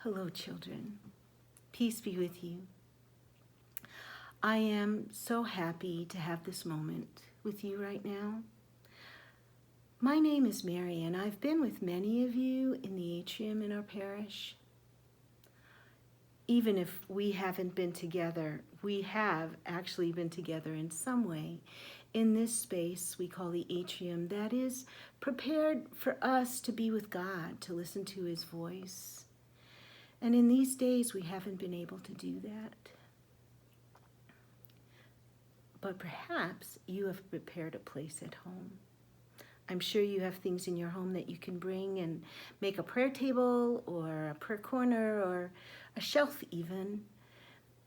Hello, children. Peace be with you. I am so happy to have this moment with you right now. My name is Mary, and I've been with many of you in the atrium in our parish. Even if we haven't been together, we have actually been together in some way in this space we call the atrium that is prepared for us to be with God, to listen to His voice. And in these days, we haven't been able to do that. But perhaps you have prepared a place at home. I'm sure you have things in your home that you can bring and make a prayer table or a prayer corner or a shelf even.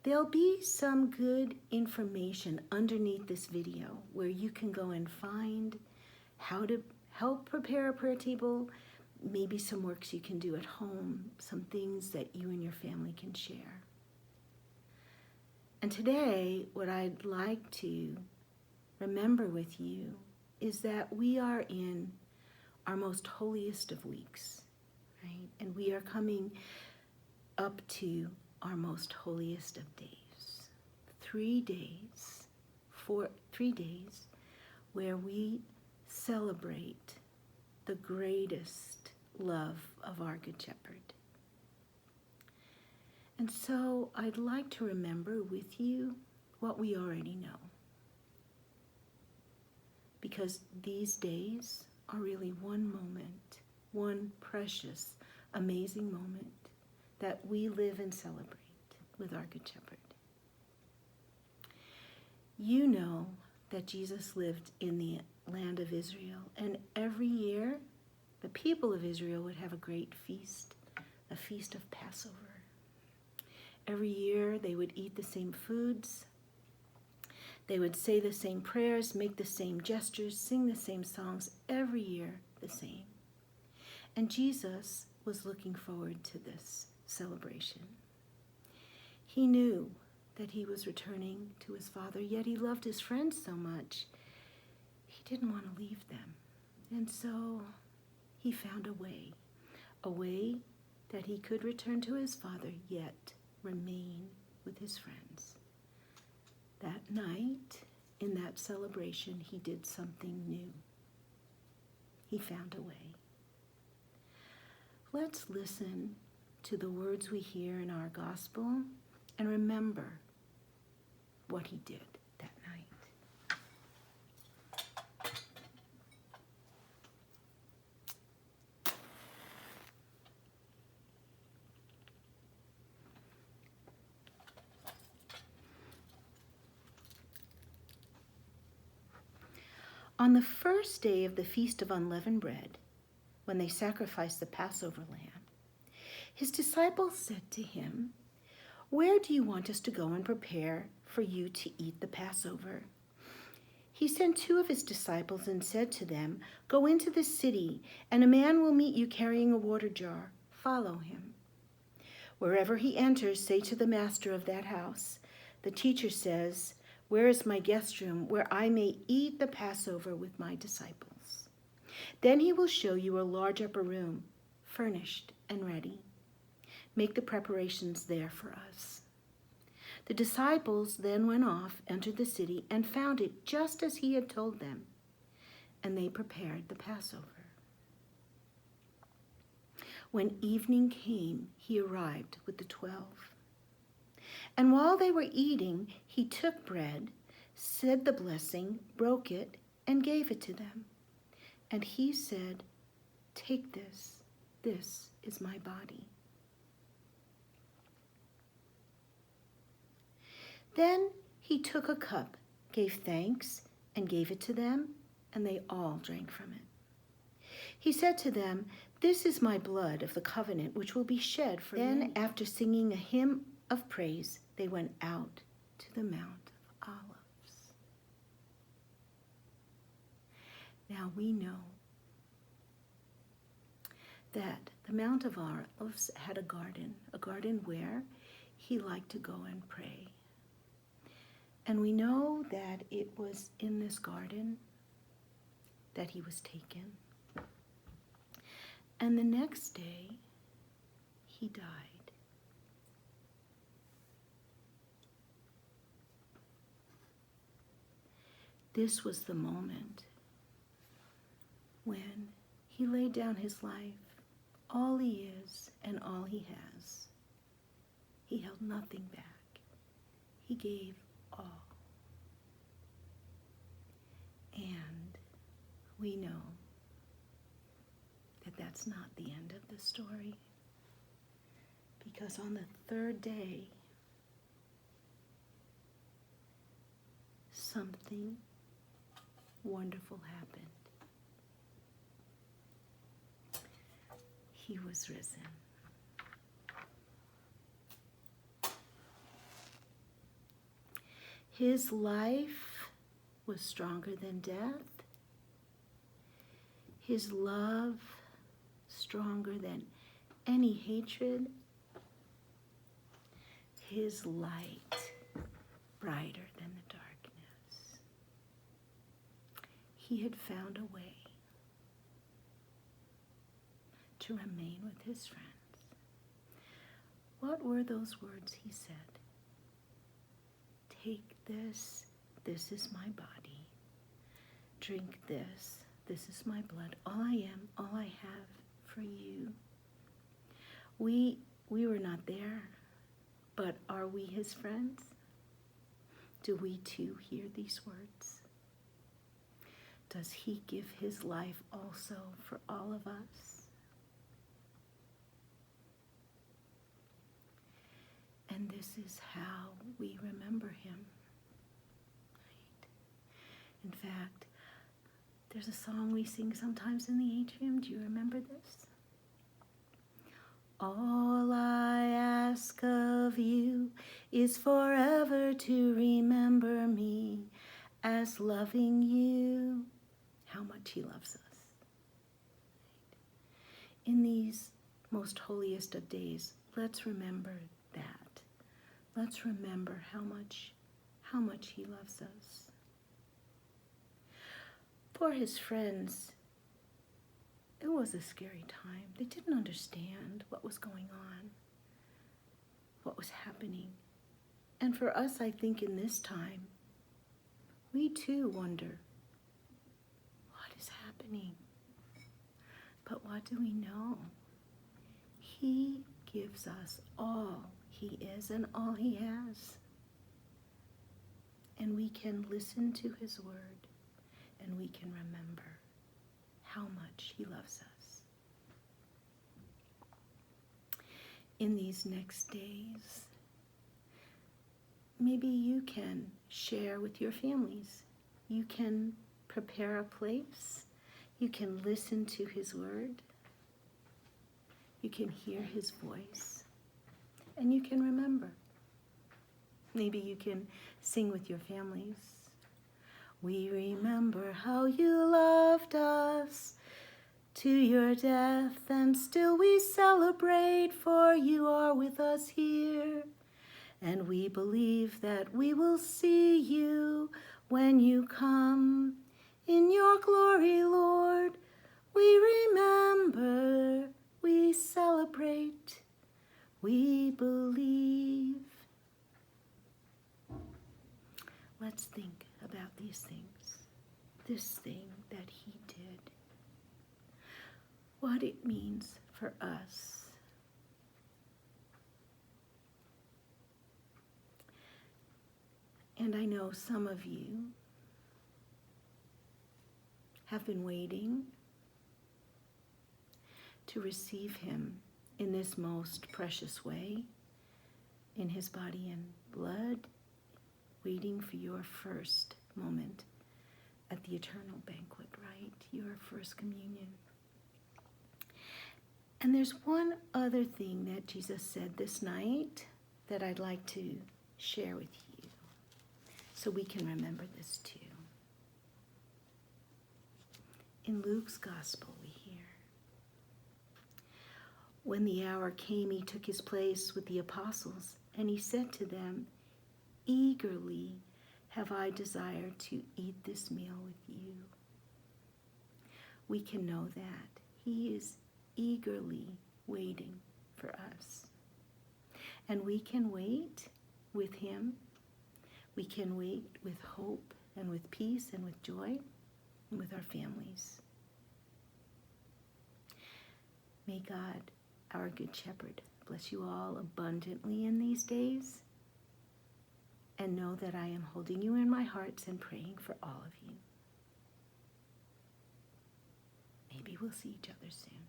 There'll be some good information underneath this video where you can go and find how to help prepare a prayer table, maybe some works you can do at home, some things that you and your family can share. And today, what I'd like to remember with you is that we are in our most holiest of weeks, right? And we are coming up to our most holiest of days. 3 days where we celebrate the greatest love of our Good Shepherd. And so I'd like to remember with you what we already know. Because these days are really one moment, one precious, amazing moment that we live and celebrate with our Good Shepherd. You know that Jesus lived in the land of Israel, and every year the people of Israel would have a great feast, a feast of Passover. Every year they would eat the same foods, they would say the same prayers, make the same gestures, sing the same songs, every year the same. And Jesus was looking forward to this celebration. He knew that he was returning to his Father, yet he loved his friends so much, he didn't want to leave them. And so he found a way that he could return to his Father, yet remain with his friends. That night, in that celebration, he did something new. He found a way. Let's listen to the words we hear in our gospel and remember what he did that night. On the first day of the Feast of Unleavened Bread, when they sacrificed the Passover lamb, his disciples said to him, "Where do you want us to go and prepare for you to eat the Passover?" He sent 2 of his disciples and said to them, "Go into the city, and a man will meet you carrying a water jar. Follow him. Wherever he enters, say to the master of that house, 'The teacher says, where is my guest room where I may eat the Passover with my disciples?' Then he will show you a large upper room, furnished and ready. Make the preparations there for us." The disciples then went off, entered the city, and found it just as he had told them, and they prepared the Passover. When evening came, he arrived with the 12. And while they were eating, he took bread, said the blessing, broke it, and gave it to them. And he said, "Take this. This is my body." Then he took a cup, gave thanks, and gave it to them, and they all drank from it. He said to them, "This is my blood of the covenant, which will be shed for many." Then, after singing a hymn of praise, they went out to the Mount of Olives. Now we know that the Mount of Olives had a garden where he liked to go and pray. And we know that it was in this garden that he was taken. And the next day, he died. This was the moment when he laid down his life, all he is and all he has. He held nothing back. He gave all. And we know that that's not the end of the story, because on the third day, something wonderful happened. He was risen. His life was stronger than death. His love stronger than any hatred. His light brighter than the darkness. He had found a way to remain with his friends. What were those words he said? Take this, this is my body. Drink this, this is my blood. All I am, all I have for you. We were not there, but are we his friends? Do we too hear these words? Does he give his life also for all of us? And this is how we remember him. Right? In fact, there's a song we sing sometimes in the atrium. Do you remember this? All I ask of you is forever to remember me as loving you. How much he loves us. In these most holiest of days, let's remember that. Let's remember how much he loves us. For his friends, it was a scary time. They didn't understand what was going on, what was happening. And for us, I think in this time, we too wonder, what is happening? But what do we know? He gives us all he is and all he has. And we can listen to his word, and we can remember how much he loves us. In these next days, maybe you can share with your families. You can prepare a place. You can listen to his word. You can hear his voice. And you can remember. Maybe you can sing with your families. We remember how you loved us to your death, and still we celebrate, for you are with us here. And we believe that we will see you when you come in your glory, Lord. We remember, we celebrate, we believe. Let's think about these things. This thing that he did. What it means for us. And I know some of you have been waiting to receive him in this most precious way, in his body and blood, waiting for your first moment at the eternal banquet, right? Your first communion. And there's one other thing that Jesus said this night that I'd like to share with you, so we can remember this too. In Luke's gospel, we hear, when the hour came, he took his place with the apostles, and he said to them, eagerly have I desired to eat this meal with you. We can know that he is eagerly waiting for us. And we can wait with him. We can wait with hope and and with peace and with joy and with our families. May God, our Good Shepherd, bless you all abundantly in these days, and know that I am holding you in my hearts and praying for all of you. Maybe we'll see each other soon.